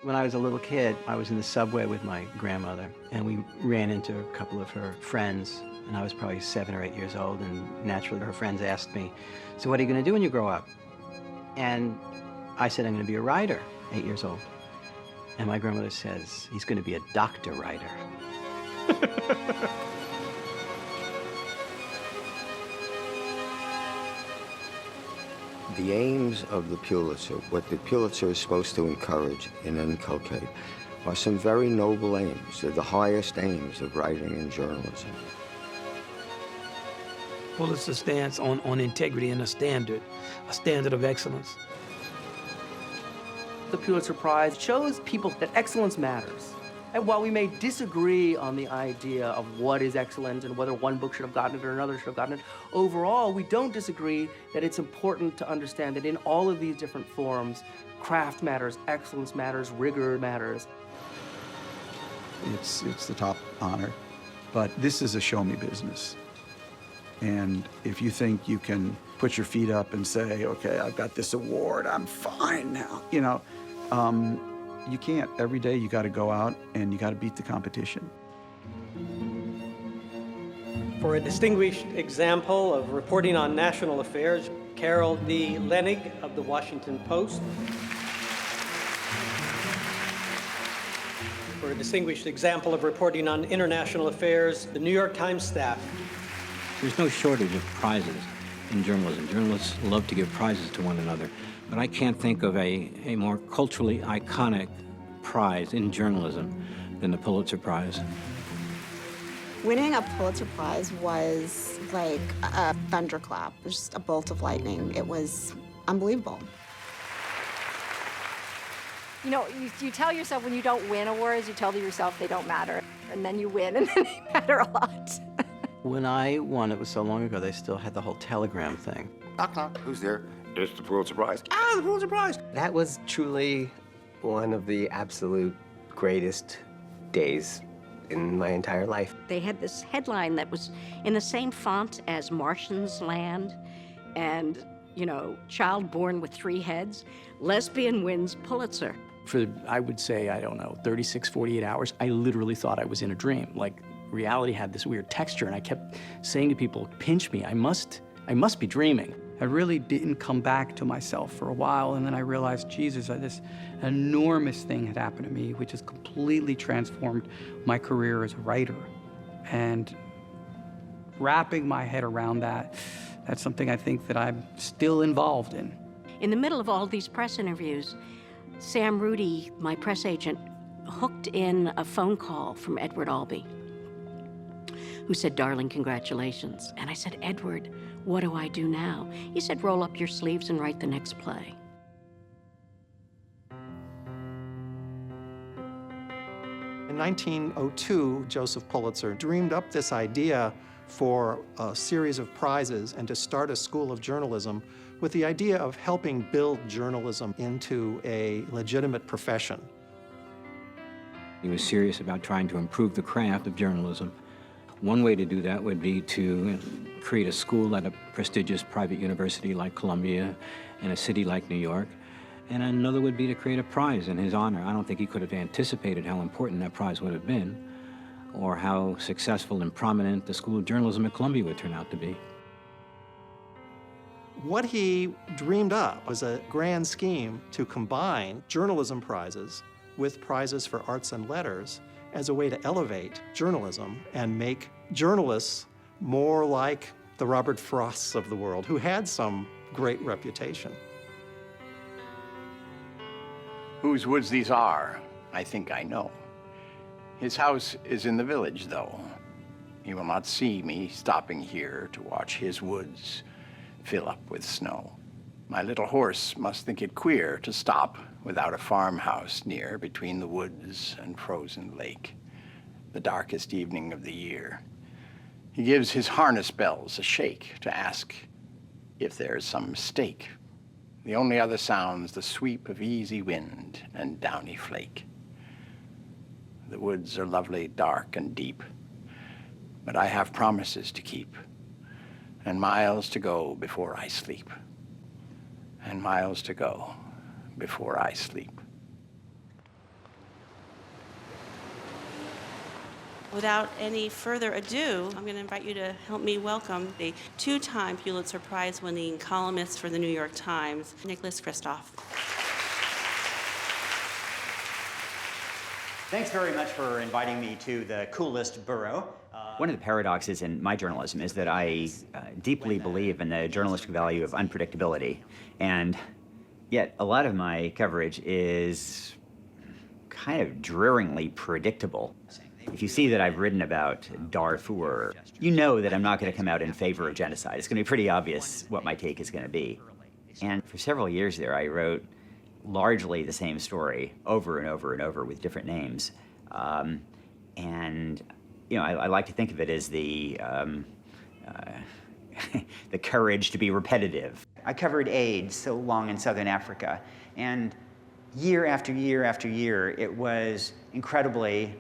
When I was a little kid, I was in the subway with my grandmother, and we ran into a couple of her friends, and I was probably 7 or 8 years old, and naturally her friends asked me, so what are you going to do when you grow up? And I said, I'm going to be a writer, 8 years old. And my grandmother says, he's going to be a doctor writer. The aims of the Pulitzer, what the Pulitzer is supposed to encourage and inculcate, are some very noble aims. They're the highest aims of writing and journalism. Pulitzer stands on integrity and a standard of excellence. The Pulitzer Prize shows people that excellence matters. And while we may disagree on the idea of what is excellent and whether one book should have gotten it or another should have gotten it, overall, we don't disagree that it's important to understand that in all of these different forms, craft matters, excellence matters, rigor matters. It's the top honor, but this is a show-me business. And if you think you can put your feet up and say, okay, I've got this award, I'm fine now, you know, you can't. Every day you got to go out and you got to beat the competition. For a distinguished example of reporting on national affairs, Carol D. Lenig of the Washington Post. For a distinguished example of reporting on international affairs, the New York Times staff. There's no shortage of prizes in journalism. Journalists love to give prizes to one another. But I can't think of a more culturally iconic prize in journalism than the Pulitzer Prize. Winning a Pulitzer Prize was like a thunderclap, just a bolt of lightning. It was unbelievable. You know, you tell yourself when you don't win awards, you tell yourself they don't matter. And then you win, and then they matter a lot. When I won, it was so long ago, they still had the whole telegram thing. Knock, knock, who's there? It's the Pulitzer Prize. Ah, the Pulitzer Prize! That was truly one of the absolute greatest days in my entire life. They had this headline that was in the same font as Martian's Land and, you know, child born with 3 heads, lesbian wins Pulitzer. For, I would say, I don't know, 36, 48 hours, I literally thought I was in a dream. Like, reality had this weird texture, and I kept saying to people, pinch me, I must be dreaming. I really didn't come back to myself for a while, and then I realized, Jesus, this enormous thing had happened to me, which has completely transformed my career as a writer. And wrapping my head around that, that's something I think that I'm still involved in. In the middle of all these press interviews, Sam Rudy, my press agent, hooked in a phone call from Edward Albee, who said, darling, congratulations. And I said, Edward, what do I do now? He said, roll up your sleeves and write the next play. In 1902, Joseph Pulitzer dreamed up this idea for a series of prizes and to start a school of journalism with the idea of helping build journalism into a legitimate profession. He was serious about trying to improve the craft of journalism. One way to do that would be to create a school at a prestigious private university like Columbia in a city like New York. And another would be to create a prize in his honor. I don't think he could have anticipated how important that prize would have been or how successful and prominent the School of Journalism at Columbia would turn out to be. What he dreamed up was a grand scheme to combine journalism prizes with prizes for arts and letters as a way to elevate journalism and make journalists more like the Robert Frosts of the world, who had some great reputation. Whose woods these are, I think I know. His house is in the village, though. He will not see me stopping here to watch his woods fill up with snow. My little horse must think it queer to stop without a farmhouse near between the woods and frozen lake, the darkest evening of the year. He gives his harness bells a shake to ask if there's some mistake. The only other sound's the sweep of easy wind and downy flake. The woods are lovely, dark, and deep, but I have promises to keep, and miles to go before I sleep, and miles to go before I sleep. Without any further ado, I'm going to invite you to help me welcome the two-time Pulitzer Prize-winning columnist for the New York Times, Nicholas Kristof. Thanks very much for inviting me to the coolest borough. One of the paradoxes in my journalism is that I deeply believe in the journalistic value of unpredictability, and yet a lot of my coverage is kind of drearingly predictable. If you see that I've written about Darfur, you know that I'm not going to come out in favor of genocide. It's going to be pretty obvious what my take is going to be. And for several years there, I wrote largely the same story over and over and over with different names. And, you know, I like to think of it as the courage to be repetitive. I covered AIDS so long in Southern Africa, and year after year after year, it was incredibly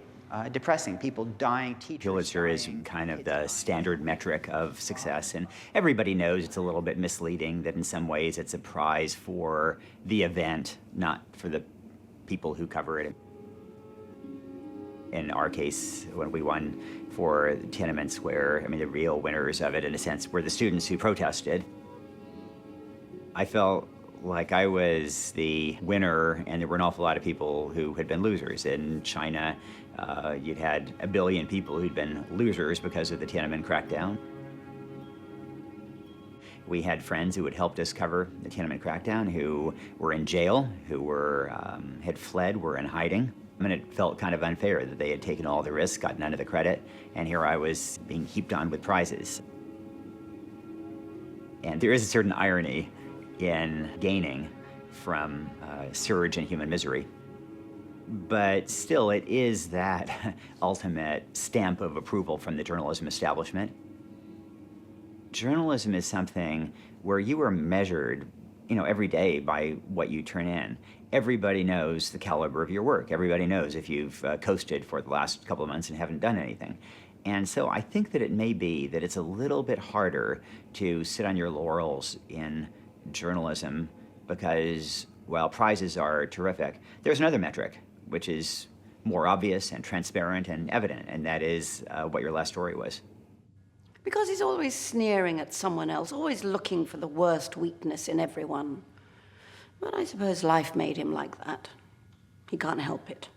depressing. People dying, teachers. Pulitzer is kind of the standard metric of success, and everybody knows it's a little bit misleading, that in some ways it's a prize for the event, not for the people who cover it. In our case, when we won for Tiananmen Square, I mean, the real winners of it, in a sense, were the students who protested. I felt like I was the winner, and there were an awful lot of people who had been losers. In China, you'd had 1 billion people who'd been losers because of the Tiananmen crackdown. We had friends who had helped us cover the Tiananmen crackdown who were in jail, who were, had fled, were in hiding. I mean, it felt kind of unfair that they had taken all the risks, got none of the credit, and here I was being heaped on with prizes. And there is a certain irony in gaining from surge in human misery. But still, it is that ultimate stamp of approval from the journalism establishment. Journalism is something where you are measured, you know, every day by what you turn in. Everybody knows the caliber of your work. Everybody knows if you've coasted for the last couple of months and haven't done anything. And so I think that it may be that it's a little bit harder to sit on your laurels in journalism because, while prizes are terrific, there's another metric, which is more obvious and transparent and evident, and that is what your last story was. Because he's always sneering at someone else, always looking for the worst weakness in everyone. But I suppose life made him like that. He can't help it.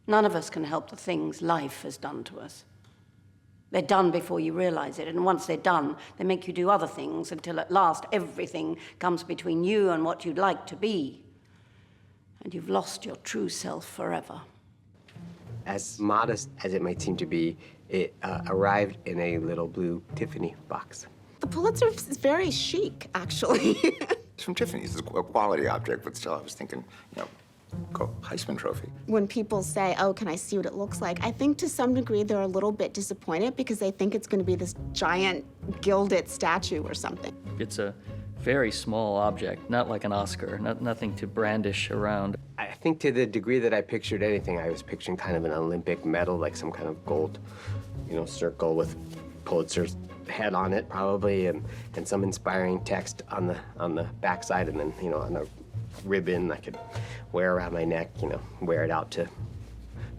None of us can help the things life has done to us. They're done before you realize it, and once they're done, they make you do other things until at last everything comes between you and what you'd like to be. And you've lost your true self forever. As modest as it might seem to be, it arrived in a little blue Tiffany box. The Pulitzer is very chic, actually. It's from Tiffany's. It's a quality object, but still, I was thinking, you know, Heisman Trophy. When people say, oh, can I see what it looks like? I think to some degree they're a little bit disappointed because they think it's going to be this giant gilded statue or something. It's a very small object, not like an Oscar, nothing to brandish around. I think to the degree that I pictured anything, I was picturing kind of an Olympic medal, like some kind of gold, you know, circle with Pulitzer's head on it, probably, and some inspiring text on the backside, and then, you know, on a ribbon I could wear around my neck, you know, wear it out to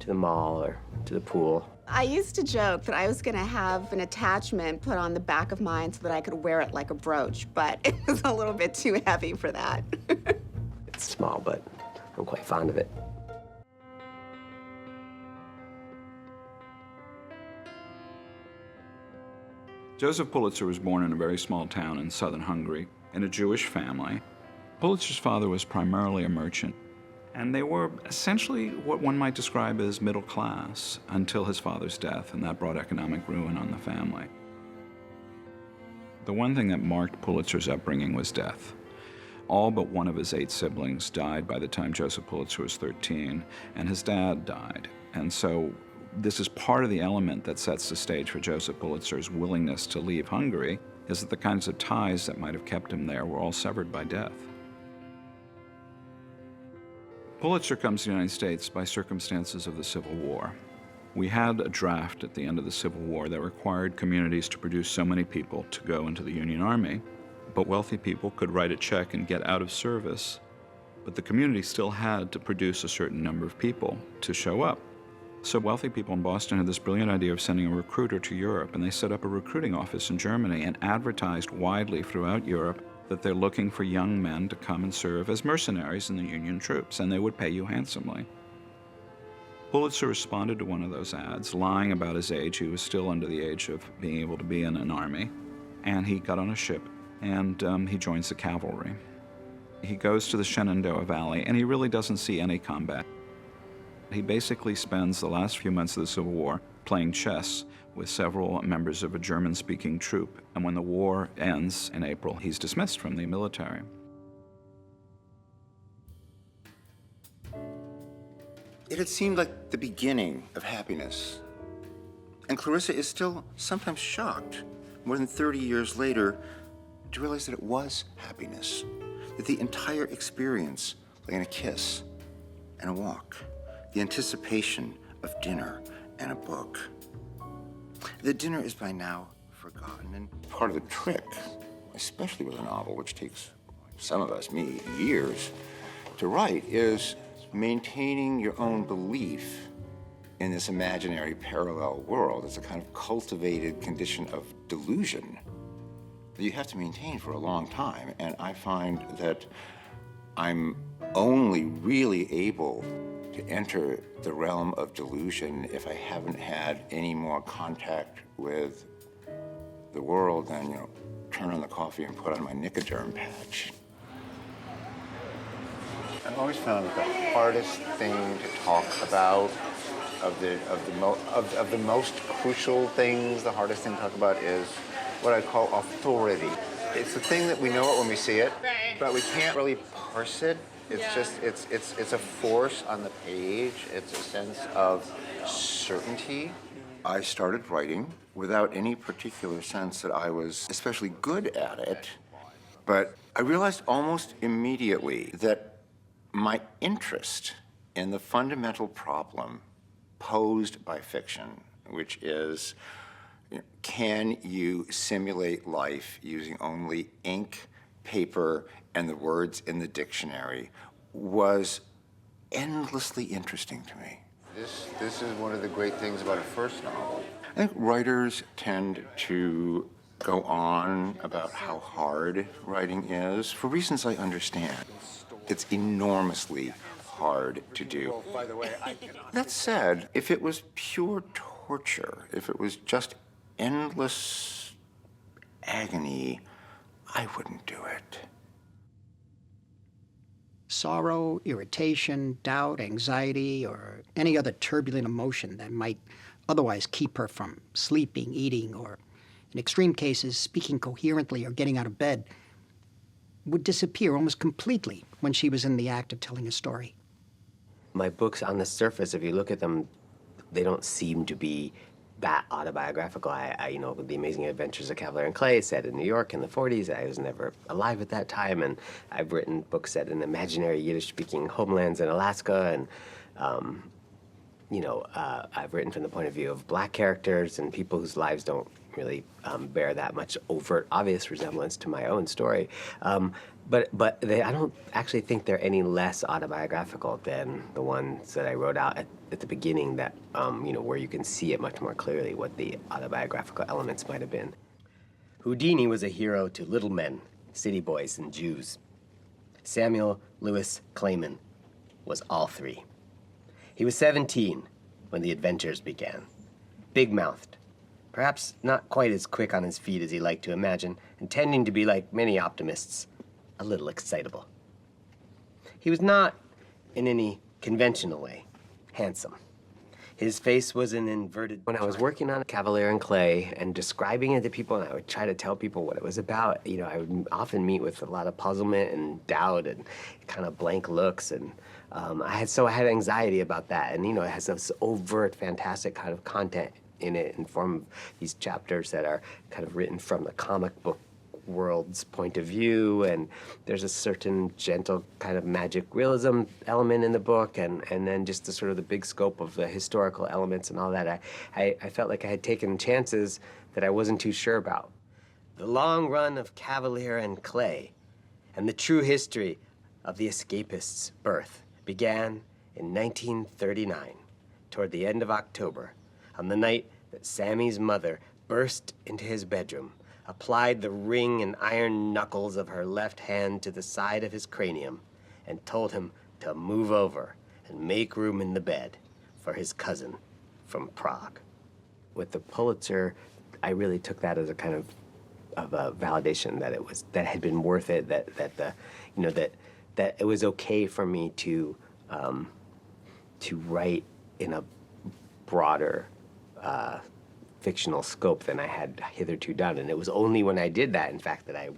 the mall or to the pool. I used to joke that I was going to have an attachment put on the back of mine so that I could wear it like a brooch, but it was a little bit too heavy for that. It's small, but I'm quite fond of it. Joseph Pulitzer was born in a very small town in southern Hungary in a Jewish family. Pulitzer's father was primarily a merchant, and they were essentially what one might describe as middle class until his father's death, and that brought economic ruin on the family. The one thing that marked Pulitzer's upbringing was death. All but one of his 8 siblings died by the time Joseph Pulitzer was 13, and his dad died. And so this is part of the element that sets the stage for Joseph Pulitzer's willingness to leave Hungary, is that the kinds of ties that might have kept him there were all severed by death. Pulitzer comes to the United States by circumstances of the Civil War. We had a draft at the end of the Civil War that required communities to produce so many people to go into the Union Army, but wealthy people could write a check and get out of service, but the community still had to produce a certain number of people to show up. So wealthy people in Boston had this brilliant idea of sending a recruiter to Europe, and they set up a recruiting office in Germany and advertised widely throughout Europe that they're looking for young men to come and serve as mercenaries in the Union troops, and they would pay you handsomely. Pulitzer responded to one of those ads, lying about his age. He was still under the age of being able to be in an army. And he got on a ship, and he joins the cavalry. He goes to the Shenandoah Valley, and he really doesn't see any combat. He basically spends the last few months of the Civil War playing chess with several members of a German-speaking troop. And when the war ends in April, he's dismissed from the military. It had seemed like the beginning of happiness. And Clarissa is still sometimes shocked, more than 30 years later, to realize that it was happiness. That the entire experience, like in a kiss and a walk, the anticipation of dinner and a book. The dinner is by now forgotten, and part of the trick, especially with a novel, which takes some of us, me, years to write, is maintaining your own belief in this imaginary parallel world. It's a kind of cultivated condition of delusion that you have to maintain for a long time. And I find that I'm only really able to enter the realm of delusion if I haven't had any more contact with the world than, turn on the coffee and put on my Nicoderm patch. I've always found that the hardest thing to talk about, of the most crucial things, the hardest thing to talk about is what I call authority. It's the thing that we know it when we see it, but we can't really parse it. It's just, it's a force on the page. It's a sense of certainty. I started writing without any particular sense that I was especially good at it, but I realized almost immediately that my interest in the fundamental problem posed by fiction, which is, can you simulate life using only ink, paper, and the words in the dictionary, was endlessly interesting to me. This is one of the great things about a first novel. I think writers tend to go on about how hard writing is, for reasons I understand. It's enormously hard to do. That said, if it was pure torture, if it was just endless agony, I wouldn't do it. Sorrow, irritation, doubt, anxiety, or any other turbulent emotion that might otherwise keep her from sleeping, eating, or, in extreme cases, speaking coherently or getting out of bed, would disappear almost completely when she was in the act of telling a story. My books, on the surface, if you look at them, they don't seem to be that autobiographical. The Amazing Adventures of Cavalier and Clay, set in New York in the 40s. I was never alive at that time, and I've written books set in imaginary Yiddish-speaking homelands in Alaska, and I've written from the point of view of black characters and people whose lives don't really bear that much overt, obvious resemblance to my own story. But I don't actually think they're any less autobiographical than the ones that I wrote out at the beginning that, where you can see it much more clearly what the autobiographical elements might have been. Houdini was a hero to little men, city boys, and Jews. Samuel Lewis Clayman was all three. He was 17 when the adventures began. Big-mouthed, perhaps not quite as quick on his feet as he liked to imagine, and tending to be, like many optimists, a little excitable. He was not, in any conventional way, handsome. His face was an inverted... When I was working on Cavalier and Clay and describing it to people, and I would try to tell people what it was about, I would often meet with a lot of puzzlement and doubt and kind of blank looks, and I had anxiety about that. And, it has this overt, fantastic kind of content in it in form of these chapters that are kind of written from the comic book world's point of view, and there's a certain gentle kind of magic realism element in the book, and then just the sort of the big scope of the historical elements and all that. I felt like I had taken chances that I wasn't too sure about. The long run of Cavalier and Clay and the true history of the escapist's birth began in 1939, toward the end of October, on the night that Sammy's mother burst into his bedroom, applied the ring and iron knuckles of her left hand to the side of his cranium, and told him to move over and make room in the bed for his cousin from Prague. With the Pulitzer, I really took that as a kind of a validation that that had been worth it, that it was okay for me to write in a broader fictional scope than I had hitherto done. And it was only when I did that, in fact, that I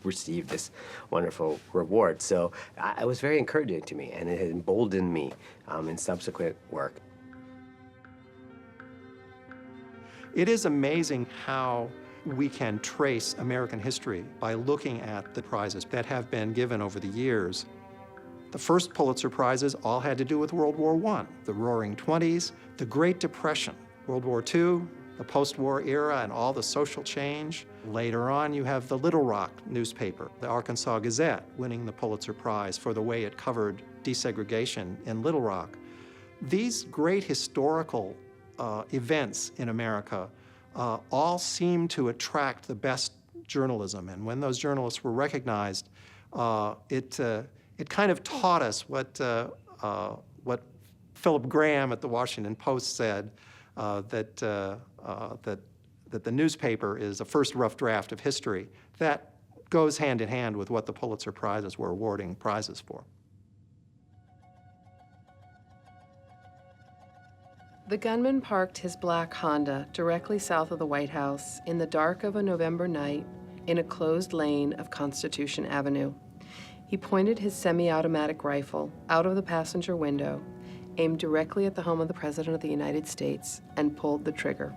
received this wonderful reward. So it was very encouraging to me, and it had emboldened me in subsequent work. It is amazing how we can trace American history by looking at the prizes that have been given over the years. The first Pulitzer Prizes all had to do with World War I, the Roaring '20s, the Great Depression, World War II, the post-war era and all the social change. Later on, you have the Little Rock newspaper, the Arkansas Gazette, winning the Pulitzer Prize for the way it covered desegregation in Little Rock. These great historical events in America all seem to attract the best journalism. And when those journalists were recognized, it kind of taught us what Philip Graham at the Washington Post said, that the newspaper is a first rough draft of history. That goes hand in hand with what the Pulitzer Prizes were awarding prizes for. The gunman parked his black Honda directly south of the White House in the dark of a November night in a closed lane of Constitution Avenue. He pointed his semi-automatic rifle out of the passenger window, aimed directly at the home of the President of the United States, and pulled the trigger.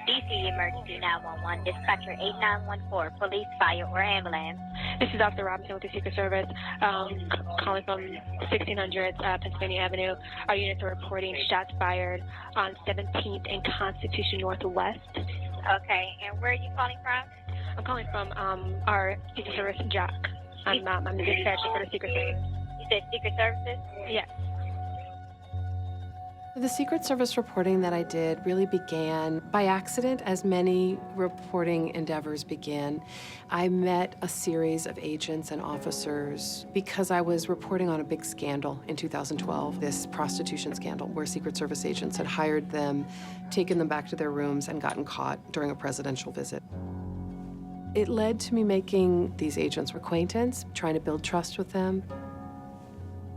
DC Emergency 911, dispatcher 8914, police, fire, or ambulance. This is Officer Robinson with the Secret Service, calling from 1600 Pennsylvania Avenue. Our units are reporting shots fired on 17th and Constitution Northwest. Okay, and where are you calling from? I'm calling from our Secret Service JOC. I'm the dispatcher for the Secret Service. You said Secret Services? Yes. The Secret Service reporting that I did really began by accident, as many reporting endeavors begin. I met a series of agents and officers because I was reporting on a big scandal in 2012, this prostitution scandal where Secret Service agents had hired them, taken them back to their rooms, and gotten caught during a presidential visit. It led to me making these agents' acquaintance, trying to build trust with them.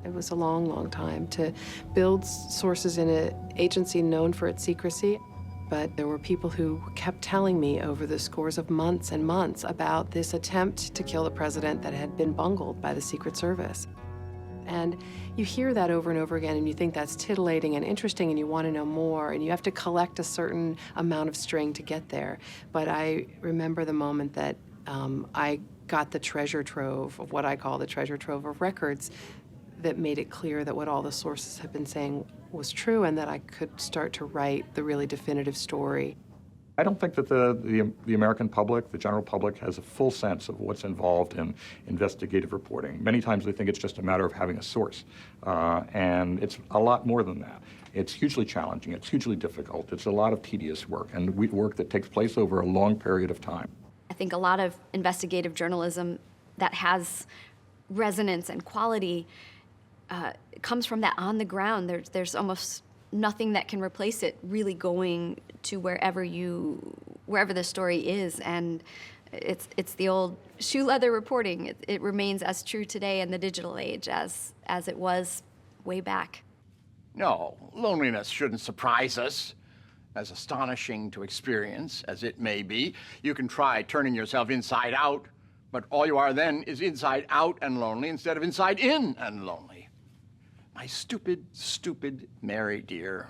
It was a long, long time to build sources in an agency known for its secrecy. But there were people who kept telling me over the scores of months and months about this attempt to kill the president that had been bungled by the Secret Service. And you hear that over and over again, and you think that's titillating and interesting, and you want to know more, and you have to collect a certain amount of string to get there. But I remember the moment that I got the treasure trove of what I call the treasure trove of records that made it clear that what all the sources had been saying was true, and that I could start to write the really definitive story. I don't think that the American public, the general public, has a full sense of what's involved in investigative reporting. Many times they think it's just a matter of having a source, and it's a lot more than that. It's hugely challenging, it's hugely difficult, it's a lot of tedious work, and work that takes place over a long period of time. I think a lot of investigative journalism that has resonance and quality comes from that on the ground. There's almost nothing that can replace it, really going to wherever the story is. And it's the old shoe leather reporting. It remains as true today in the digital age as it was way back. No, loneliness shouldn't surprise us. As astonishing to experience as it may be, you can try turning yourself inside out, but all you are then is inside out and lonely instead of inside in and lonely. My stupid, stupid Mary, dear.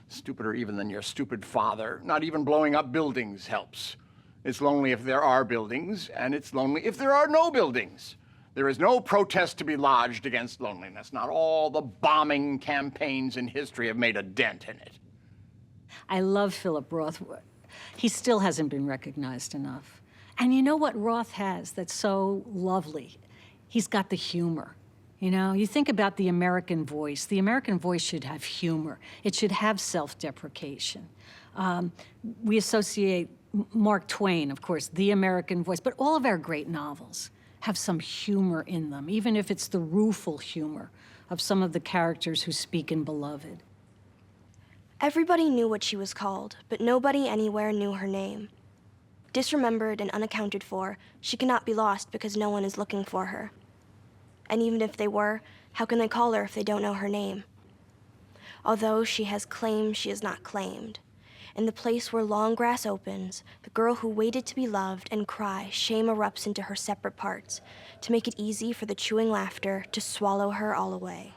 Stupider even than your stupid father. Not even blowing up buildings helps. It's lonely if there are buildings, and it's lonely if there are no buildings. There is no protest to be lodged against loneliness. Not all the bombing campaigns in history have made a dent in it. I love Philip Roth. He still hasn't been recognized enough. And you know what Roth has that's so lovely? He's got the humor. You know, you think about the American voice. The American voice should have humor. It should have self-deprecation. We associate Mark Twain, of course, the American voice, but all of our great novels have some humor in them, even if it's the rueful humor of some of the characters who speak in Beloved. Everybody knew what she was called, but nobody anywhere knew her name. Disremembered and unaccounted for, she cannot be lost because no one is looking for her. And even if they were, how can they call her if they don't know her name? Although she has claimed she is not claimed. In the place where long grass opens, the girl who waited to be loved and cry, shame erupts into her separate parts, to make it easy for the chewing laughter to swallow her all away.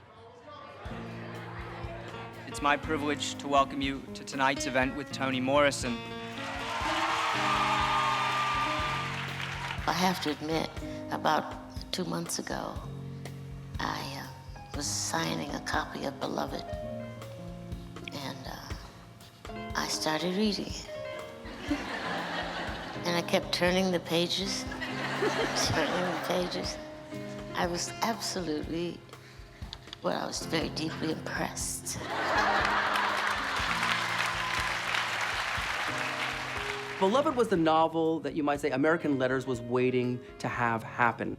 It's my privilege to welcome you to tonight's event with Toni Morrison. I have to admit, about 2 months ago, I was signing a copy of Beloved, and I started reading it. And I kept turning the pages, I was absolutely, well, I was very deeply impressed. Beloved was the novel that you might say American Letters was waiting to have happen.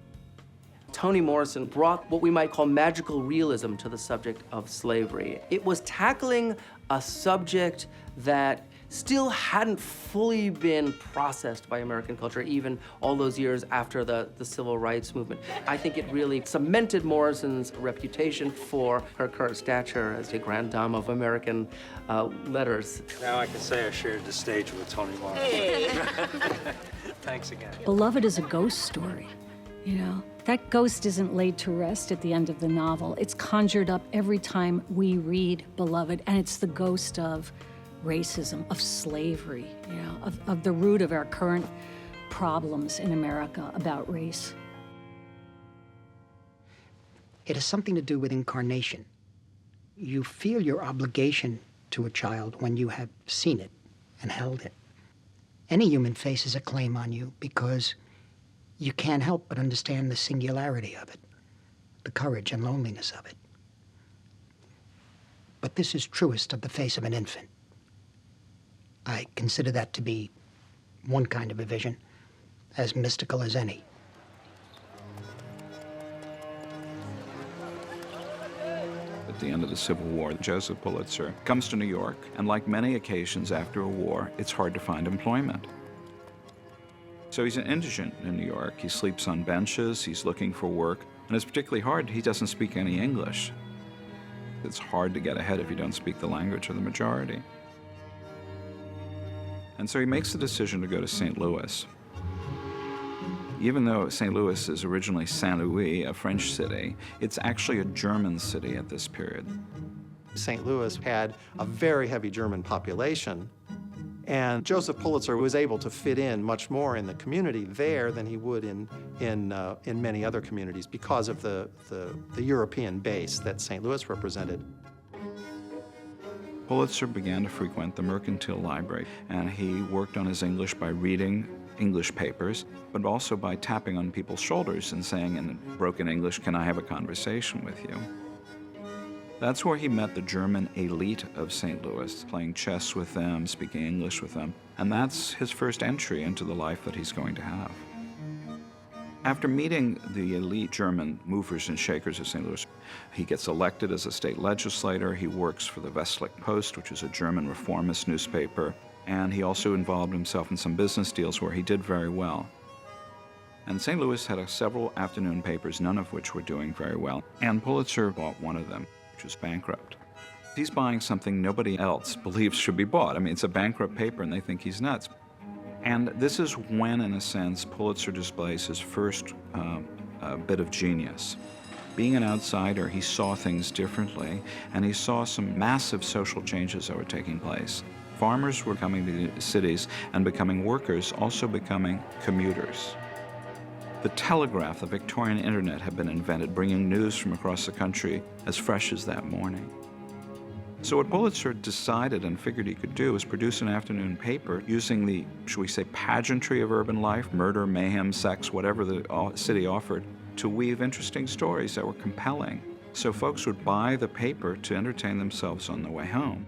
Toni Morrison brought what we might call magical realism to the subject of slavery. It was tackling a subject that still hadn't fully been processed by American culture, even all those years after the civil rights movement. I think it really cemented Morrison's reputation for her current stature as a grande dame of American letters. Now I can say I shared the stage with Toni Morrison. Hey. Thanks again. Beloved is a ghost story, you know? That ghost isn't laid to rest at the end of the novel. It's conjured up every time we read Beloved, and it's the ghost of racism, of slavery, you know, of the root of our current problems in America about race. It has something to do with incarnation. You feel your obligation to a child when you have seen it and held it. Any human faces a claim on you because you can't help but understand the singularity of it, the courage and loneliness of it. But this is truest of the face of an infant. I consider that to be one kind of a vision, as mystical as any. At the end of the Civil War, Joseph Pulitzer comes to New York, and like many occasions after a war, it's hard to find employment. So he's an indigent in New York. He sleeps on benches, he's looking for work, and it's particularly hard, he doesn't speak any English. It's hard to get ahead if you don't speak the language of the majority. And so he makes the decision to go to St. Louis. Even though St. Louis is originally Saint-Louis, a French city, it's actually a German city at this period. St. Louis had a very heavy German population, and Joseph Pulitzer was able to fit in much more in the community there than he would in many other communities because of the European base that St. Louis represented. Pulitzer began to frequent the Mercantile Library, and he worked on his English by reading English papers, but also by tapping on people's shoulders and saying in broken English, "Can I have a conversation with you?" That's where he met the German elite of St. Louis, playing chess with them, speaking English with them, and that's his first entry into the life that he's going to have. After meeting the elite German movers and shakers of St. Louis, he gets elected as a state legislator. He works for the Westlich Post, which is a German reformist newspaper, and he also involved himself in some business deals where he did very well. And St. Louis had several afternoon papers, none of which were doing very well, and Pulitzer bought one of them, which was bankrupt. He's buying something nobody else believes should be bought. I mean, it's a bankrupt paper, and they think he's nuts. And this is when, in a sense, Pulitzer displays his first bit of genius. Being an outsider, he saw things differently, and he saw some massive social changes that were taking place. Farmers were coming to the cities and becoming workers, also becoming commuters. The telegraph, the Victorian internet, had been invented, bringing news from across the country as fresh as that morning. So what Pulitzer decided and figured he could do was produce an afternoon paper using the, should we say, pageantry of urban life, murder, mayhem, sex, whatever the city offered, to weave interesting stories that were compelling, so folks would buy the paper to entertain themselves on the way home.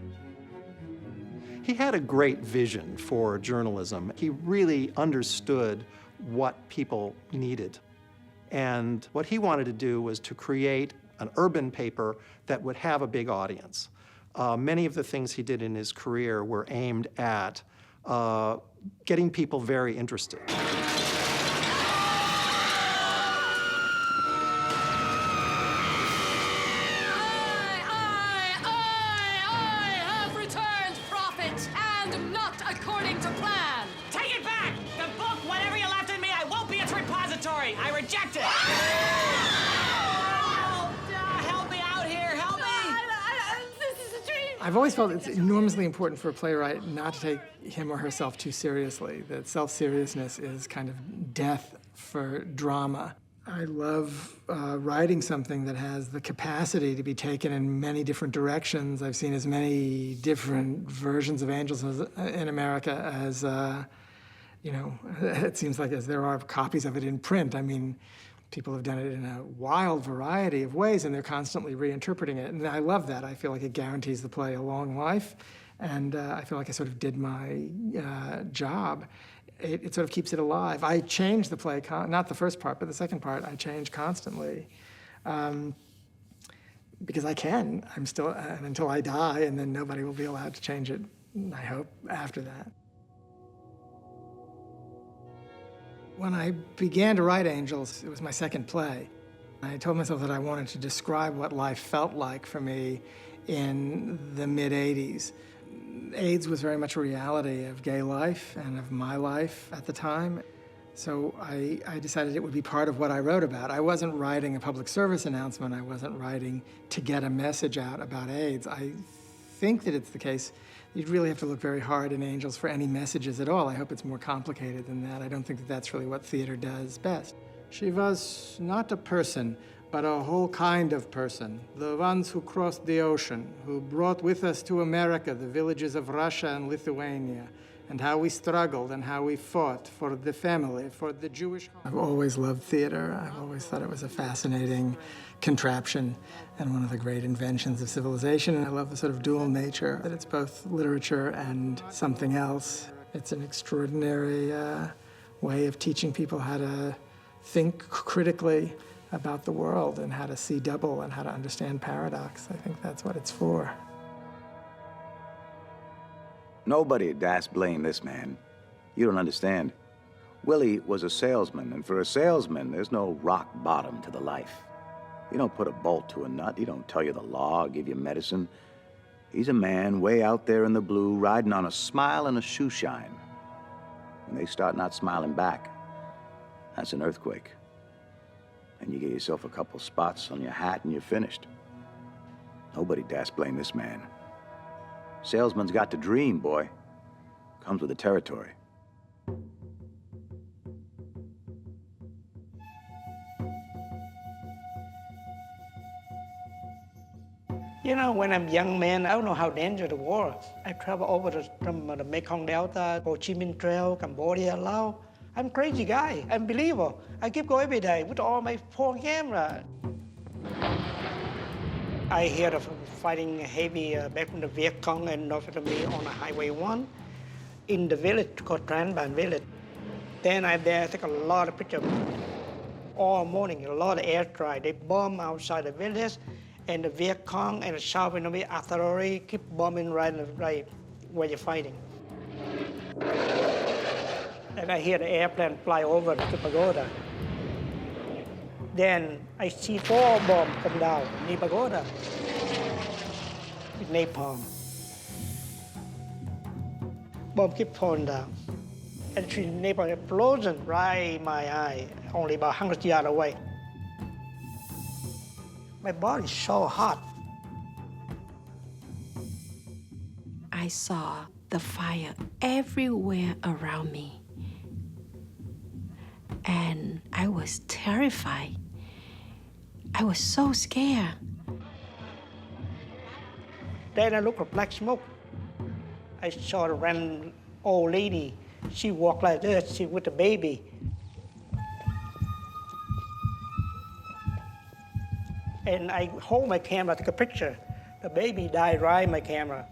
He had a great vision for journalism. He really understood what people needed. And what he wanted to do was to create an urban paper that would have a big audience. Many of the things he did in his career were aimed at getting people very interested. I reject it! Help me out here! Help me! This is a dream! I've always felt it's enormously important for a playwright not to take him or herself too seriously, that self-seriousness is kind of death for drama. I love writing something that has the capacity to be taken in many different directions. I've seen as many different versions of Angels in America as you know, it seems like as there are copies of it in print. I mean, people have done it in a wild variety of ways, and they're constantly reinterpreting it. And I love that. I feel like it guarantees the play a long life, and I feel like I sort of did my job. It sort of keeps it alive. I change the play, not the first part, but the second part, I change constantly. Because I can. I'm still, until I die, and then nobody will be allowed to change it, I hope, after that. When I began to write Angels, it was my second play. I told myself that I wanted to describe what life felt like for me in the mid-'80s. AIDS was very much a reality of gay life and of my life at the time. So I decided it would be part of what I wrote about. I wasn't writing a public service announcement. I wasn't writing to get a message out about AIDS. I think that it's the case you'd really have to look very hard in Angels for any messages at all. I hope it's more complicated than that. I don't think that that's really what theater does best. She was not a person, but a whole kind of person. The ones who crossed the ocean, who brought with us to America the villages of Russia and Lithuania, and how we struggled and how we fought for the family, for the Jewish home. I've always loved theater. I've always thought it was a fascinating contraption and one of the great inventions of civilization. And I love the sort of dual nature, that it's both literature and something else. It's an extraordinary way of teaching people how to think critically about the world and how to see double and how to understand paradox. I think that's what it's for. Nobody das blame this man. You don't understand. Willie was a salesman, and for a salesman, there's no rock bottom to the life. He don't put a bolt to a nut. He don't tell you the law or give you medicine. He's a man way out there in the blue, riding on a smile and a shoe shine. When they start not smiling back, that's an earthquake. And you get yourself a couple spots on your hat and you're finished. Nobody das blame this man. Salesman's got to dream, boy. Comes with the territory. You know, when I'm a young man, I don't know how dangerous the war. I travel over from the Mekong Delta, Ho Chi Minh Trail, Cambodia, Laos. I'm a crazy guy, unbelievable. I keep going every day with all my phone camera. I hear of fighting heavy back from the Viet Cong and North Vietnamese on the Highway 1 in the village called Tran Ban village. Then I'm there, take a lot of pictures. All morning, a lot of airstrike. They bomb outside the village, and the Viet Cong and the South Vietnamese artillery keep bombing right where you're fighting. And I hear the airplane fly over the pagoda. Then I see 4 bombs come down near pagoda with napalm. Bomb keep falling down. And the napalm explosion right in my eye, only about 100 yards away. My body's so hot. I saw the fire everywhere around me. And I was terrified. I was so scared. Then I looked for black smoke. I saw a random old lady. She walked like this, she with a baby. and I hold my camera, take a picture. The baby died right in my camera.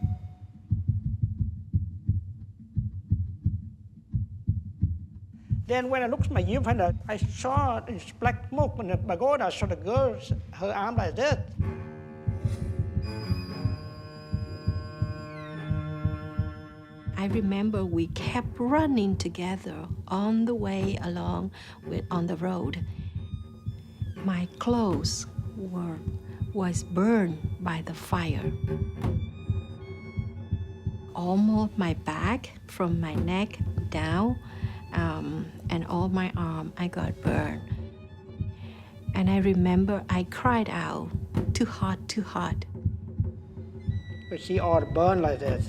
Then when I looked at my viewfinder, I saw this black smoke on the pagoda. I saw the girl, her arm like that. I remember we kept running together on the way along on the road. My clothes was burned by the fire. Almost my back, from my neck down, and all my arm, I got burned. And I remember I cried out, too hot, too hot. But she all burned like that,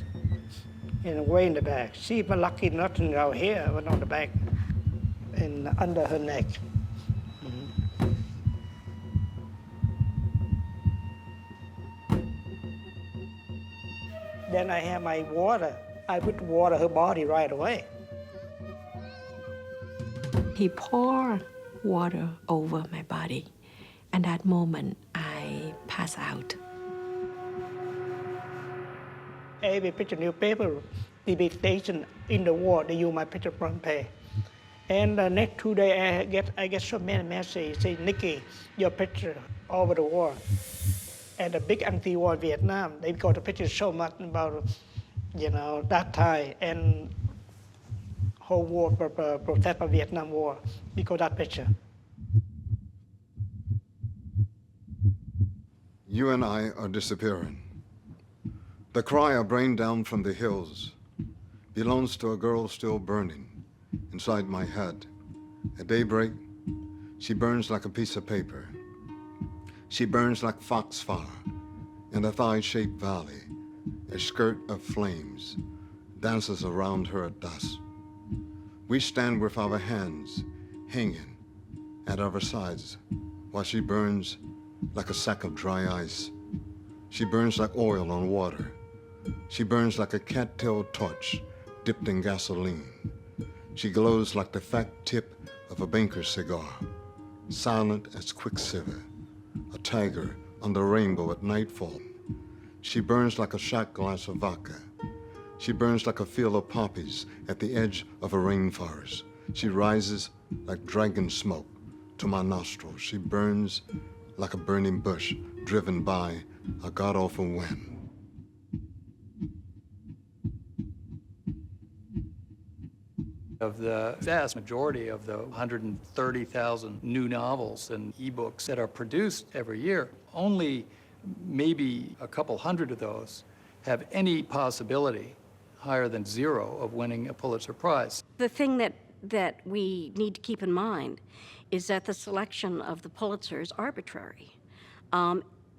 and way in the back. She was lucky nothing out here, but on the back and under her neck. Then I have my water. I put water her body right away. He poured water over my body, and that moment I passed out. Every picture newspaper, TV station in the world, they use my picture front page. And the next 2 days, I get so many messages say, Nikki, your picture all over the world. And the big anti-war Vietnam, they got the picture so much about, that time and whole war protest for Vietnam War because of that picture. You and I are disappearing. The cry of rain down from the hills belongs to a girl still burning inside my head. At daybreak, she burns like a piece of paper. She burns like foxfire in a thigh-shaped valley. A skirt of flames dances around her at dusk. We stand with our hands hanging at our sides while she burns like a sack of dry ice. She burns like oil on water. She burns like a cattail torch dipped in gasoline. She glows like the fat tip of a banker's cigar, silent as quicksilver, a tiger on the rainbow at nightfall. She burns like a shot glass of vodka. She burns like a field of poppies at the edge of a rainforest. She rises like dragon smoke to my nostrils. She burns like a burning bush driven by a god-awful wind. Of the vast majority of the 130,000 new novels and ebooks that are produced every year, only maybe a couple hundred of those have any possibility higher than zero of winning a Pulitzer Prize. The thing that we need to keep in mind is that the selection of the Pulitzer is arbitrary.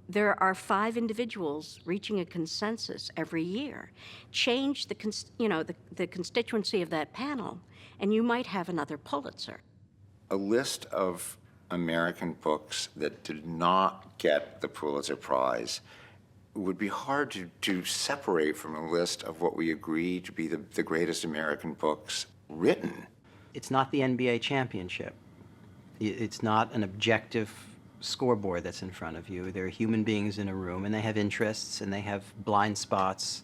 There are 5 individuals reaching a consensus every year. Change the constituency of that panel, and you might have another Pulitzer. A list of American books that did not get the Pulitzer Prize would be hard to separate from a list of what we agree to be the greatest American books written. It's not the NBA championship. It's not an objective scoreboard that's in front of you. There are human beings in a room, and they have interests, and they have blind spots,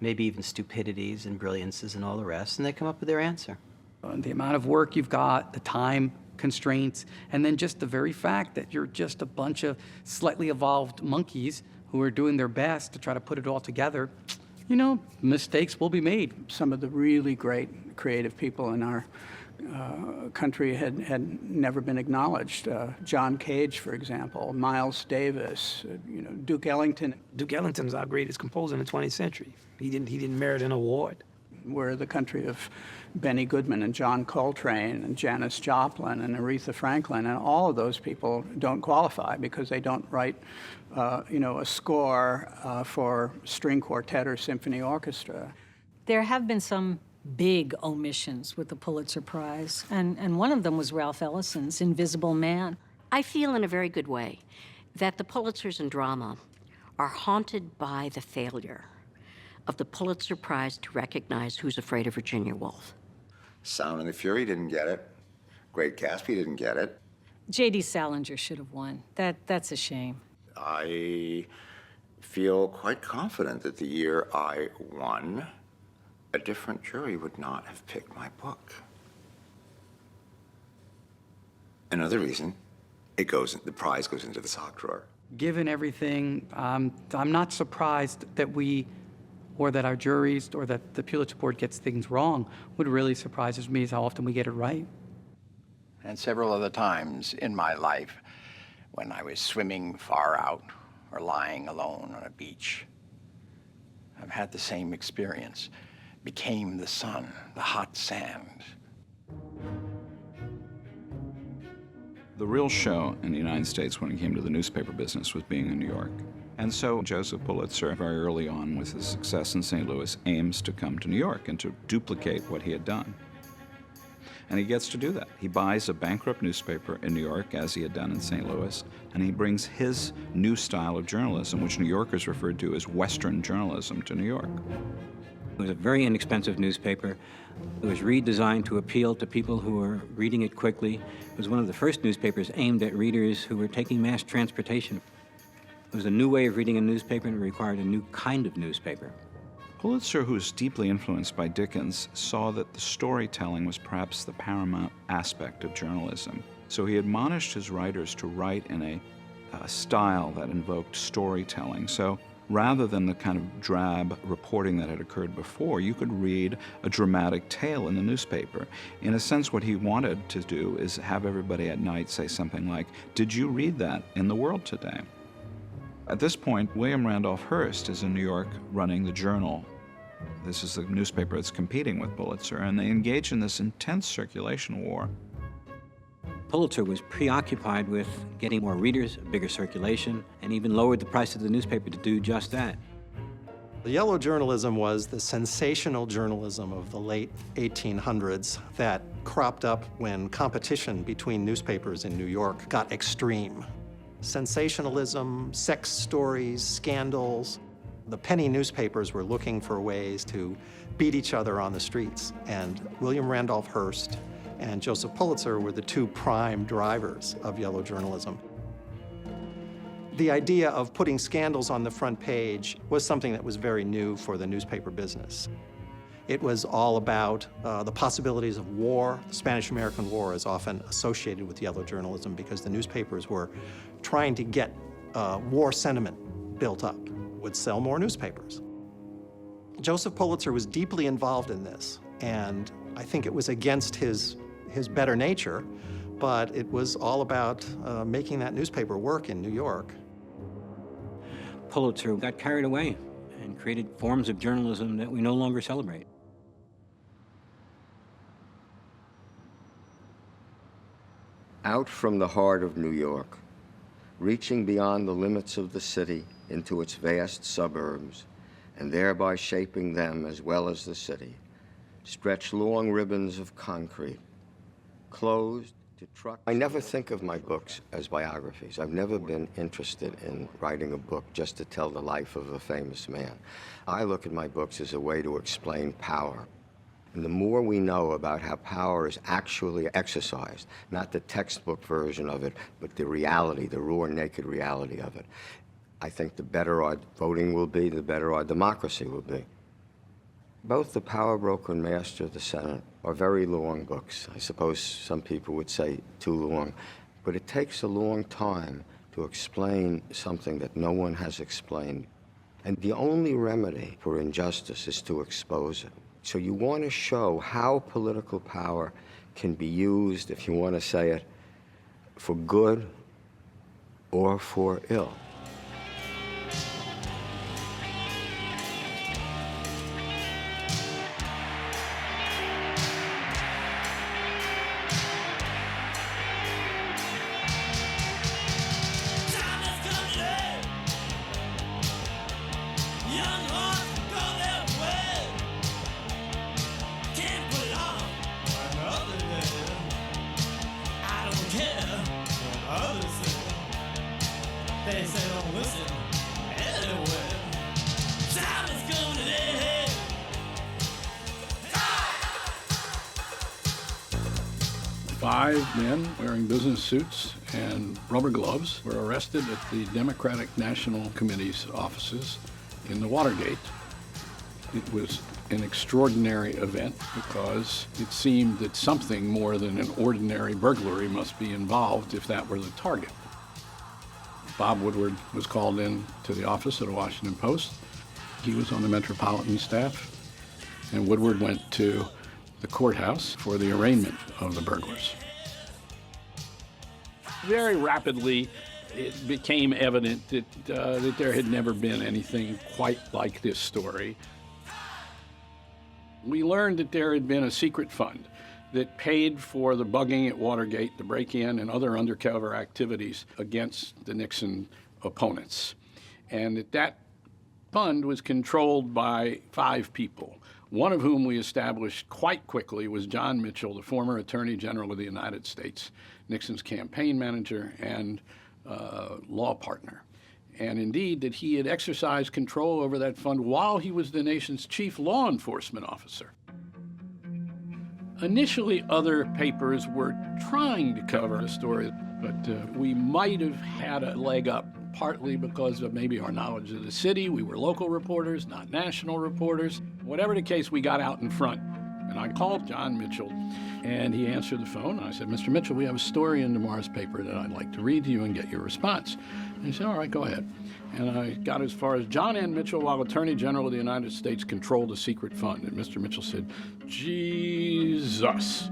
maybe even stupidities and brilliances and all the rest, and they come up with their answer. The amount of work you've got, the time constraints, and then just the very fact that you're just a bunch of slightly evolved monkeys who are doing their best to try to put it all together, mistakes will be made. Some of the really great creative people in our country had never been acknowledged. John Cage, for example, Miles Davis, Duke Ellington. Duke Ellington's our greatest composer in the 20th century. He didn't merit an award. We're the country of Benny Goodman and John Coltrane and Janis Joplin and Aretha Franklin, and all of those people don't qualify because they don't write, a score for string quartet or symphony orchestra. There have been some big omissions with the Pulitzer Prize, and one of them was Ralph Ellison's Invisible Man. I feel in a very good way that the Pulitzers in drama are haunted by the failure of the Pulitzer Prize to recognize Who's Afraid of Virginia Woolf. Sound and the Fury didn't get it. Great Gatsby didn't get it. J.D. Salinger should have won. That's a shame. I feel quite confident that the year I won, a different jury would not have picked my book. Another reason, the prize goes into the sock drawer. Given everything, I'm not surprised that that our juries, or that the Pulitzer Board gets things wrong. What really surprises me is how often we get it right. And several other times in my life when I was swimming far out or lying alone on a beach, I've had the same experience. Became the sun, the hot sand. The real show in the United States when it came to the newspaper business was being in New York. And so Joseph Pulitzer, very early on with his success in St. Louis, aims to come to New York and to duplicate what he had done. And he gets to do that. He buys a bankrupt newspaper in New York, as he had done in St. Louis, and he brings his new style of journalism, which New Yorkers referred to as Western journalism, to New York. It was a very inexpensive newspaper. It was redesigned to appeal to people who were reading it quickly. It was one of the first newspapers aimed at readers who were taking mass transportation. It was a new way of reading a newspaper, and it required a new kind of newspaper. Pulitzer, who was deeply influenced by Dickens, saw that the storytelling was perhaps the paramount aspect of journalism. So he admonished his writers to write in a style that invoked storytelling. So rather than the kind of drab reporting that had occurred before, you could read a dramatic tale in the newspaper. In a sense, what he wanted to do is have everybody at night say something like, "Did you read that in the World today?" At this point, William Randolph Hearst is in New York running the Journal. This is the newspaper that's competing with Pulitzer, and they engage in this intense circulation war. Pulitzer was preoccupied with getting more readers, bigger circulation, and even lowered the price of the newspaper to do just that. The yellow journalism was the sensational journalism of the late 1800s that cropped up when competition between newspapers in New York got extreme. Sensationalism, sex stories, scandals. The penny newspapers were looking for ways to beat each other on the streets, and William Randolph Hearst and Joseph Pulitzer were the two prime drivers of yellow journalism. The idea of putting scandals on the front page was something that was very new for the newspaper business. It was all about the possibilities of war. The Spanish-American War is often associated with yellow journalism because the newspapers were trying to get war sentiment built up, would sell more newspapers. Joseph Pulitzer was deeply involved in this, and I think it was against his better nature, but it was all about making that newspaper work in New York. Pulitzer got carried away and created forms of journalism that we no longer celebrate. Out from the heart of New York, reaching beyond the limits of the city into its vast suburbs, and thereby shaping them as well as the city, stretch long ribbons of concrete, closed to truck. I never think of my books as biographies. I've never been interested in writing a book just to tell the life of a famous man. I look at my books as a way to explain power. And the more we know about how power is actually exercised, not the textbook version of it, but the reality, the raw, naked reality of it, I think the better our voting will be, the better our democracy will be. Both The Power Broker and Master of the Senate are very long books. I suppose some people would say too long, but it takes a long time to explain something that no one has explained. And the only remedy for injustice is to expose it. So you want to show how political power can be used, if you want to say it, for good or for ill. 5 men wearing business suits and rubber gloves were arrested at the Democratic National Committee's offices in the Watergate. It was an extraordinary event because it seemed that something more than an ordinary burglary must be involved if that were the target. Bob Woodward was called in to the office of the Washington Post. He was on the Metropolitan staff, and Woodward went to the courthouse for the arraignment of the burglars. Very rapidly, it became evident that there had never been anything quite like this story. We learned that there had been a secret fund that paid for the bugging at Watergate, the break-in, and other undercover activities against the Nixon opponents. And that fund was controlled by 5 people, one of whom we established quite quickly was John Mitchell, the former Attorney General of the United States, Nixon's campaign manager and law partner. And indeed, that he had exercised control over that fund while he was the nation's chief law enforcement officer. Initially, other papers were trying to cover the story, but we might have had a leg up, partly because of maybe our knowledge of the city. We were local reporters, not national reporters. Whatever the case, we got out in front. And I called John Mitchell, and he answered the phone. I said, "Mr. Mitchell, we have a story in tomorrow's paper that I'd like to read to you and get your response." And he said, "All right, go ahead." And I got as far as John N. Mitchell, while Attorney General of the United States, controlled a secret fund. And Mr. Mitchell said, "Jesus."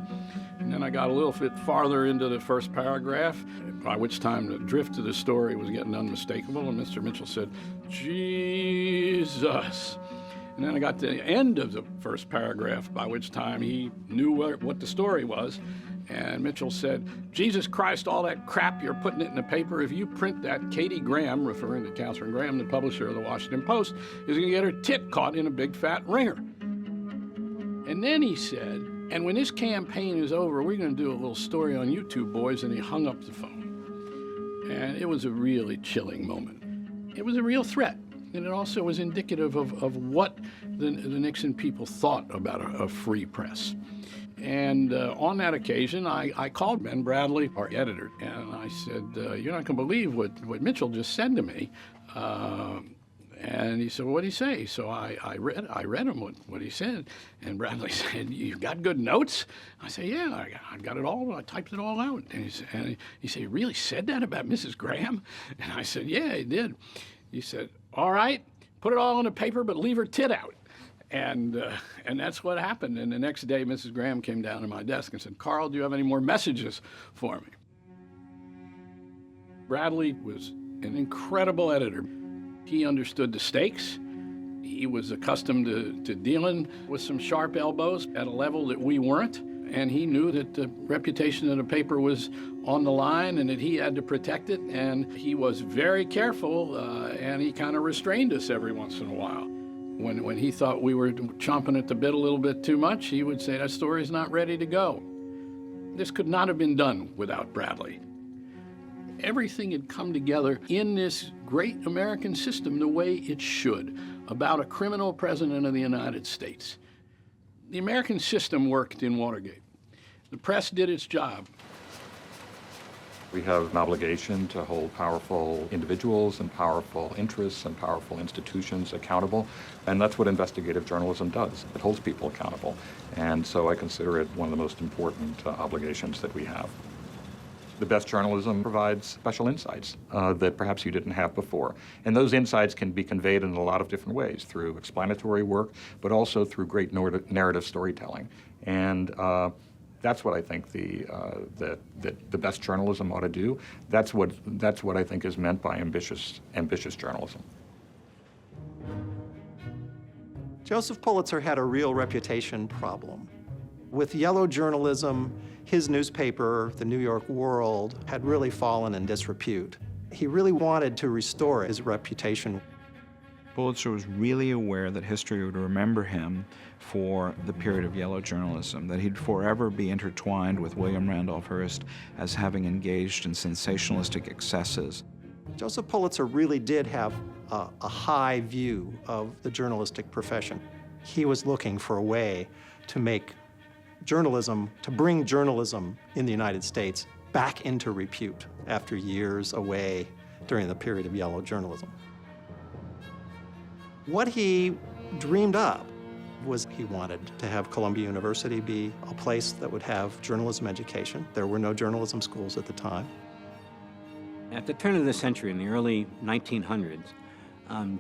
And then I got a little bit farther into the first paragraph, by which time the drift of the story was getting unmistakable. And Mr. Mitchell said, "Jesus." And then I got to the end of the first paragraph, by which time he knew what the story was. And Mitchell said, "Jesus Christ, all that crap you're putting it in the paper, if you print that, Katie Graham," referring to Catherine Graham, the publisher of the Washington Post, "is going to get her tit caught in a big fat ringer." And then he said, "And when this campaign is over, we're going to do a little story on you two boys," and he hung up the phone. And it was a really chilling moment. It was a real threat. And it also was indicative of what the Nixon people thought about a free press. And on that occasion, I called Ben Bradley, our editor, and I said, "You're not going to believe what Mitchell just said to me." And he said, "Well, what did he say?" So I read him what he said. And Bradley said, "You got good notes?" I said, "Yeah, I got it all. I typed it all out." And he said, "You really said that about Mrs. Graham?" And I said, "Yeah, he did." He said, "All right, put it all in the paper, but leave her tit out." And that's what happened. And the next day, Mrs. Graham came down to my desk and said, "Carl, do you have any more messages for me?" Bradley was an incredible editor. He understood the stakes. He was accustomed to dealing with some sharp elbows at a level that we weren't. And he knew that the reputation of the paper was on the line and that he had to protect it. And he was very careful, and he kind of restrained us every once in a while. When he thought we were chomping at the bit a little bit too much, he would say, "That story's not ready to go." This could not have been done without Bradley. Everything had come together in this great American system the way it should, about a criminal president of the United States. The American system worked in Watergate. The press did its job. We have an obligation to hold powerful individuals and powerful interests and powerful institutions accountable, and that's what investigative journalism does. It holds people accountable, and so I consider it one of the most important obligations that we have. The best journalism provides special insights that perhaps you didn't have before. And those insights can be conveyed in a lot of different ways, through explanatory work, but also through great narrative storytelling. And that's what I think that the best journalism ought to do. That's what I think is meant by ambitious journalism. Joseph Pulitzer had a real reputation problem. With yellow journalism, his newspaper, the New York World, had really fallen in disrepute. He really wanted to restore his reputation. Pulitzer was really aware that history would remember him for the period of yellow journalism, that he'd forever be intertwined with William Randolph Hearst as having engaged in sensationalistic excesses. Joseph Pulitzer really did have a high view of the journalistic profession. He was looking for a way to make journalism, to bring journalism in the United States back into repute after years away during the period of yellow journalism. What he dreamed up was he wanted to have Columbia University be a place that would have journalism education. There were no journalism schools at the time. At the turn of the century, in the early 1900s,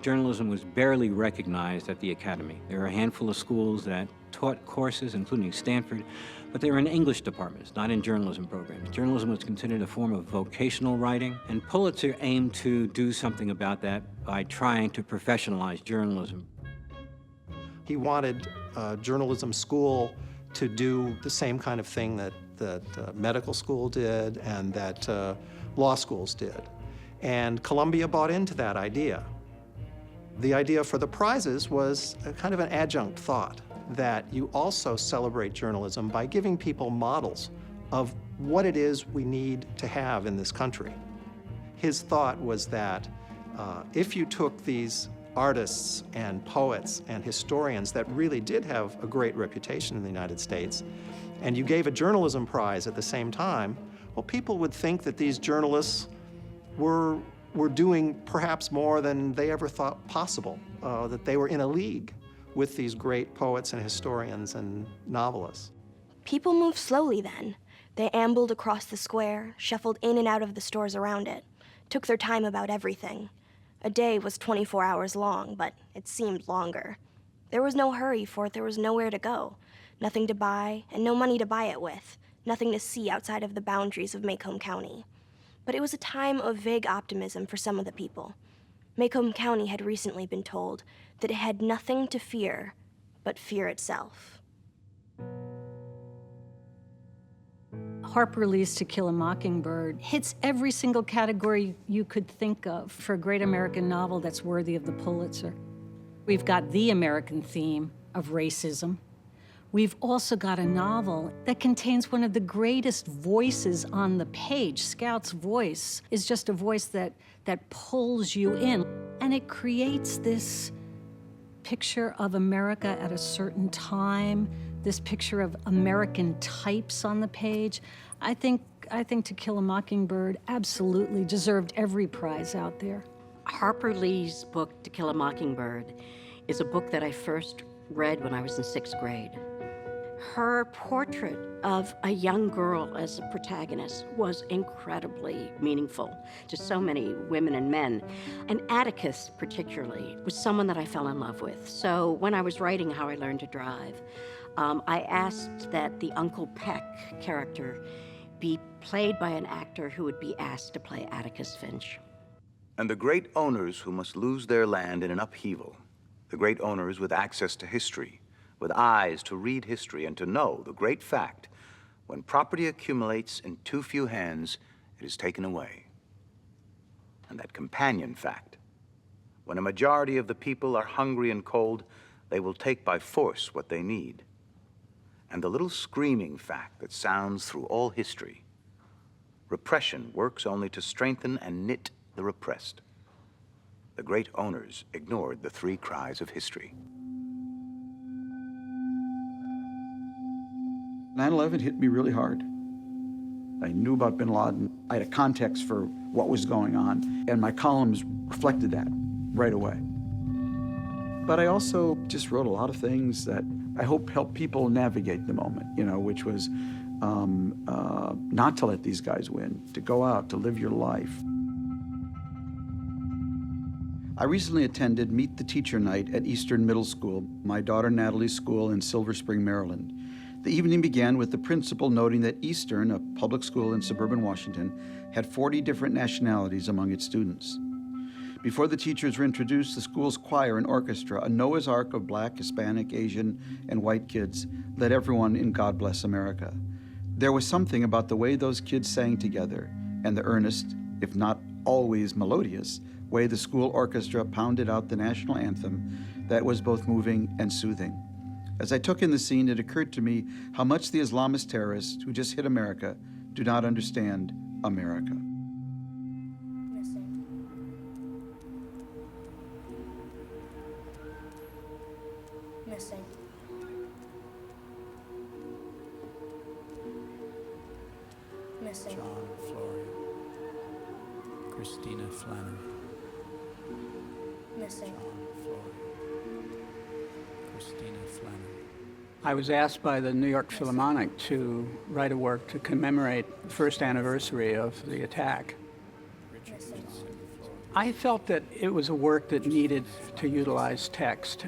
journalism was barely recognized at the academy. There were a handful of schools that taught courses, including Stanford, but they were in English departments, not in journalism programs. Journalism was considered a form of vocational writing, and Pulitzer aimed to do something about that by trying to professionalize journalism. He wanted journalism school to do the same kind of thing that medical school did and that law schools did. And Columbia bought into that idea. The idea for the prizes was a kind of an adjunct thought, that you also celebrate journalism by giving people models of what it is we need to have in this country. His thought was that if you took these artists and poets and historians that really did have a great reputation in the United States, and you gave a journalism prize at the same time, well, people would think that these journalists were doing perhaps more than they ever thought possible, that they were in a league with these great poets and historians and novelists. People moved slowly then. They ambled across the square, shuffled in and out of the stores around it, took their time about everything. A day was 24 hours long, but it seemed longer. There was no hurry, for there was nowhere to go, nothing to buy, and no money to buy it with, nothing to see outside of the boundaries of Macomb County. But it was a time of vague optimism for some of the people. Macomb County had recently been told that it had nothing to fear but fear itself. Harper Lee's To Kill a Mockingbird hits every single category you could think of for a great American novel that's worthy of the Pulitzer. We've got the American theme of racism. We've also got a novel that contains one of the greatest voices on the page. Scout's voice is just a voice that pulls you in. And it creates this picture of America at a certain time, this picture of American types on the page. I think To Kill a Mockingbird absolutely deserved every prize out there. Harper Lee's book, To Kill a Mockingbird, is a book that I first read when I was in 6th grade. Her portrait of a young girl as a protagonist was incredibly meaningful to so many women and men. And Atticus, particularly, was someone that I fell in love with. So when I was writing How I Learned to Drive, I asked that the Uncle Peck character be played by an actor who would be asked to play Atticus Finch. And the great owners who must lose their land in an upheaval, the great owners with access to history, with eyes to read history and to know the great fact, when property accumulates in too few hands, it is taken away. And that companion fact, when a majority of the people are hungry and cold, they will take by force what they need. And the little screaming fact that sounds through all history, repression works only to strengthen and knit the repressed. The great owners ignored the 3 cries of history. 9/11 hit me really hard. I knew about bin Laden. I had a context for what was going on, and my columns reflected that right away. But I also just wrote a lot of things that I hope help people navigate the moment, which was not to let these guys win, to go out, to live your life. I recently attended Meet the Teacher Night at Eastern Middle School, my daughter Natalie's school in Silver Spring, Maryland. The evening began with the principal noting that Eastern, a public school in suburban Washington, had 40 different nationalities among its students. Before the teachers were introduced, the school's choir and orchestra, a Noah's Ark of Black, Hispanic, Asian, and white kids, led everyone in God Bless America. There was something about the way those kids sang together and the earnest, if not always melodious, way the school orchestra pounded out the national anthem that was both moving and soothing. As I took in the scene, it occurred to me how much the Islamist terrorists who just hit America do not understand America. Missing. Missing. John Flory. Christina Flannery. Missing. John Flory. Christina Flannery. I was asked by the New York Philharmonic to write a work to commemorate the first anniversary of the attack. I felt that it was a work that needed to utilize text.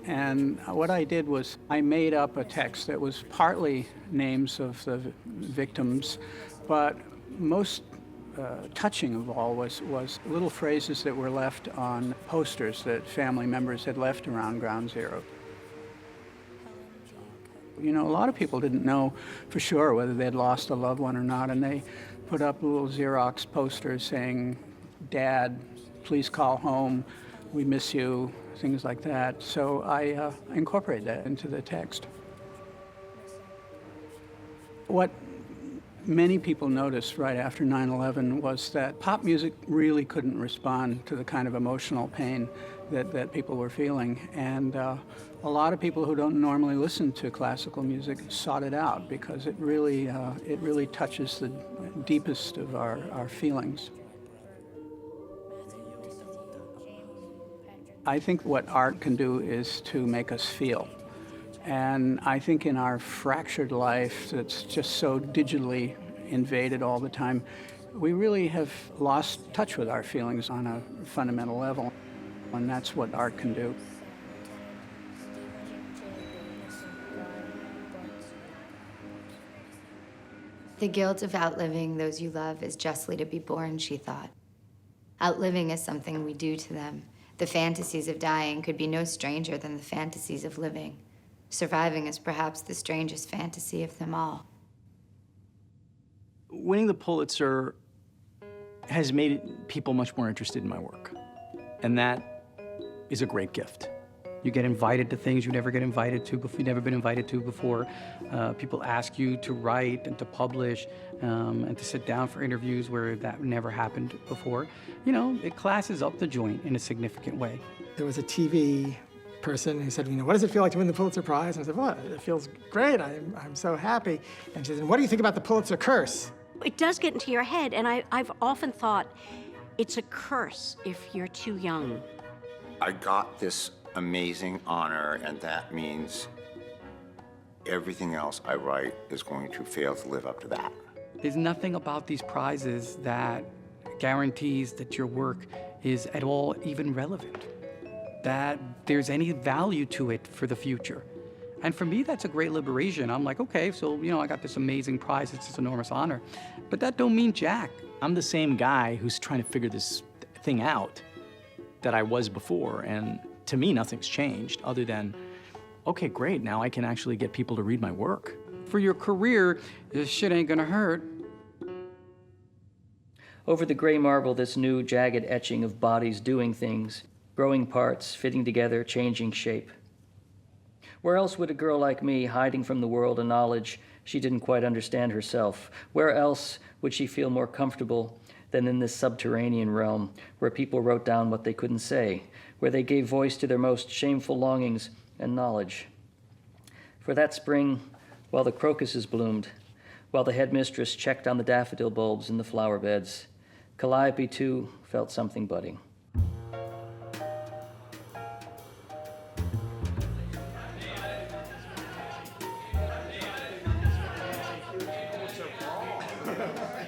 And what I did was I made up a text that was partly names of the victims, but most touching of all was little phrases that were left on posters that family members had left around Ground Zero. You know, a lot of people didn't know for sure whether they'd lost a loved one or not, and they put up little Xerox posters saying, "Dad, please call home, we miss you," things like that. So I incorporated that into the text. What many people noticed right after 9/11 was that pop music really couldn't respond to the kind of emotional pain that people were feeling. And a lot of people who don't normally listen to classical music sought it out because it really touches the deepest of our feelings. I think what art can do is to make us feel. And I think in our fractured life that's just so digitally invaded all the time, we really have lost touch with our feelings on a fundamental level. And that's what art can do. The guilt of outliving those you love is justly to be borne, she thought. Outliving is something we do to them. The fantasies of dying could be no stranger than the fantasies of living. Surviving is perhaps the strangest fantasy of them all. Winning the Pulitzer has made people much more interested in my work. And that is a great gift. You get invited to things you never get invited to before, you've never been invited to before. People ask you to write and to publish and to sit down for interviews where that never happened before. You know, it classes up the joint in a significant way. There was a TV person who said, you know, what does it feel like to win the Pulitzer Prize? And I said, well, it feels great. I'm so happy. And she said, what do you think about the Pulitzer curse? It does get into your head, and I've often thought it's a curse if you're too young. I got this amazing honor, and that means everything else I write is going to fail to live up to that. There's nothing about these prizes that guarantees that your work is at all even relevant, that there's any value to it for the future. And for me, that's a great liberation. I'm like, okay, so, you know, I got this amazing prize, it's this enormous honor, but that don't mean jack. I'm the same guy who's trying to figure this thing out that I was before, and to me, nothing's changed other than, okay, great, now I can actually get people to read my work. For your career, this shit ain't gonna hurt. Over the gray marble, this new jagged etching of bodies doing things, growing parts, fitting together, changing shape. Where else would a girl like me, hiding from the world a knowledge she didn't quite understand herself, where else would she feel more comfortable than in this subterranean realm where people wrote down what they couldn't say, where they gave voice to their most shameful longings and knowledge? For that spring, while the crocuses bloomed, while the headmistress checked on the daffodil bulbs in the flower beds, Calliope, too, felt something budding.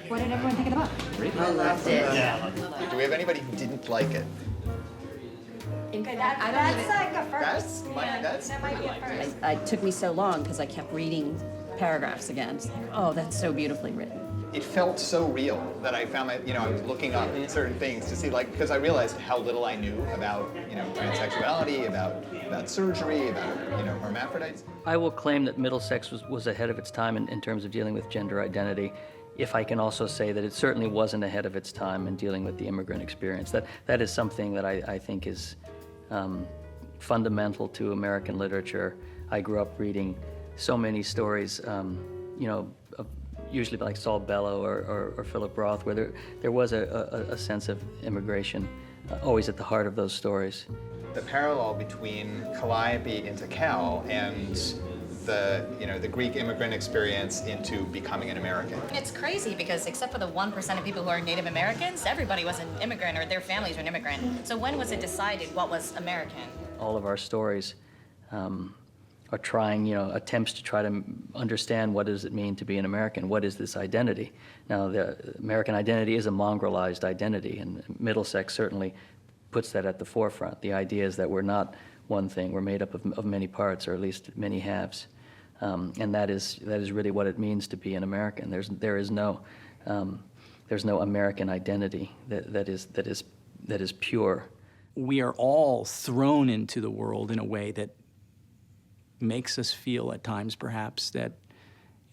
What did everyone think of the book? I loved it. Yeah. Do we have anybody who didn't like it? That's like a first. That might be a first. It took me so long because I kept reading paragraphs again. Oh, that's so beautifully written. It felt so real that I found that, I was looking up certain things to see, because I realized how little I knew about, transsexuality, about surgery, about, hermaphrodites. I will claim that Middlesex was ahead of its time in terms of dealing with gender identity, if I can also say that it certainly wasn't ahead of its time in dealing with the immigrant experience. That is something that I think is fundamental to American literature. I grew up reading so many stories, usually like Saul Bellow or Philip Roth, where there was a sense of immigration always at the heart of those stories. The parallel between Calliope into Cal and the Greek immigrant experience into becoming an American. It's crazy because except for the 1% of people who are Native Americans, everybody was an immigrant or their families were an immigrant. So when was it decided what was American? All of our stories are trying, attempts to try to understand what does it mean to be an American? What is this identity? Now, the American identity is a mongrelized identity, and Middlesex certainly puts that at the forefront. The idea is that we're not one thing. We're made up of many parts, or at least many halves. And that is really what it means to be an American. There is no American identity that is pure. We are all thrown into the world in a way that makes us feel at times, perhaps, that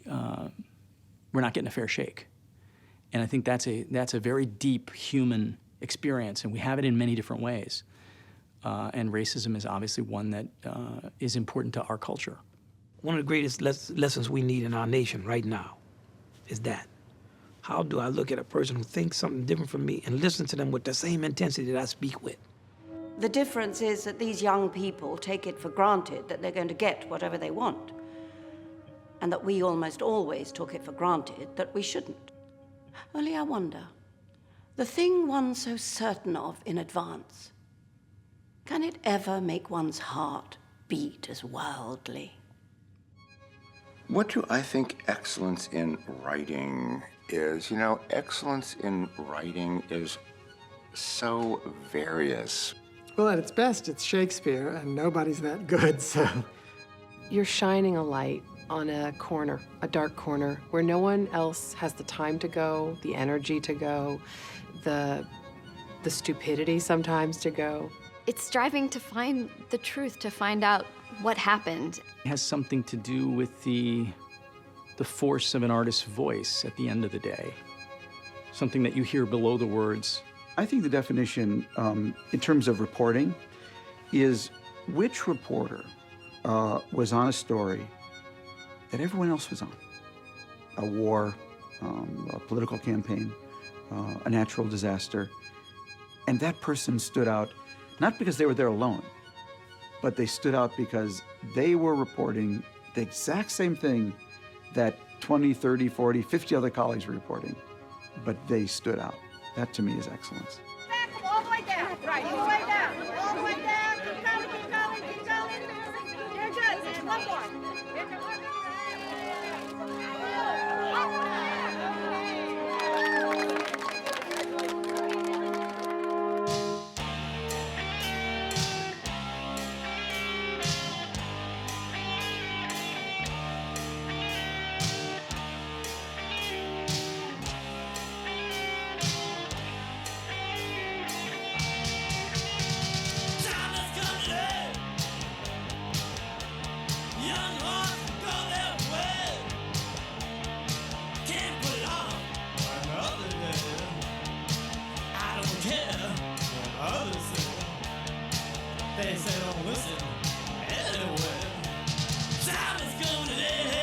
we're not getting a fair shake. And I think that's a very deep human experience, and we have it in many different ways. And racism is obviously one that is important to our culture. One of the greatest lessons we need in our nation right now is that. How do I look at a person who thinks something different from me and listen to them with the same intensity that I speak with? The difference is that these young people take it for granted that they're going to get whatever they want, and that we almost always took it for granted that we shouldn't. Only I wonder, the thing one's so certain of in advance, can it ever make one's heart beat as wildly? What do I think excellence in writing is? Excellence in writing is so various. Well, at its best, it's Shakespeare, and nobody's that good, so. You're shining a light on a corner, a dark corner, where no one else has the time to go, the energy to go, the stupidity sometimes to go. It's striving to find the truth, to find out what happened. It has something to do with the force of an artist's voice at the end of the day, something that you hear below the words. I think the definition, in terms of reporting, is which reporter was on a story that everyone else was on. A war, a political campaign, a natural disaster. And that person stood out, not because they were there alone, but they stood out because they were reporting the exact same thing that 20, 30, 40, 50 other colleagues were reporting, but they stood out. That, to me, is excellence. All the way down. Right. All the way down. All the way down. Keep going, keep going, keep going. You're good. And one more. They say don't listen anyway. Time is going to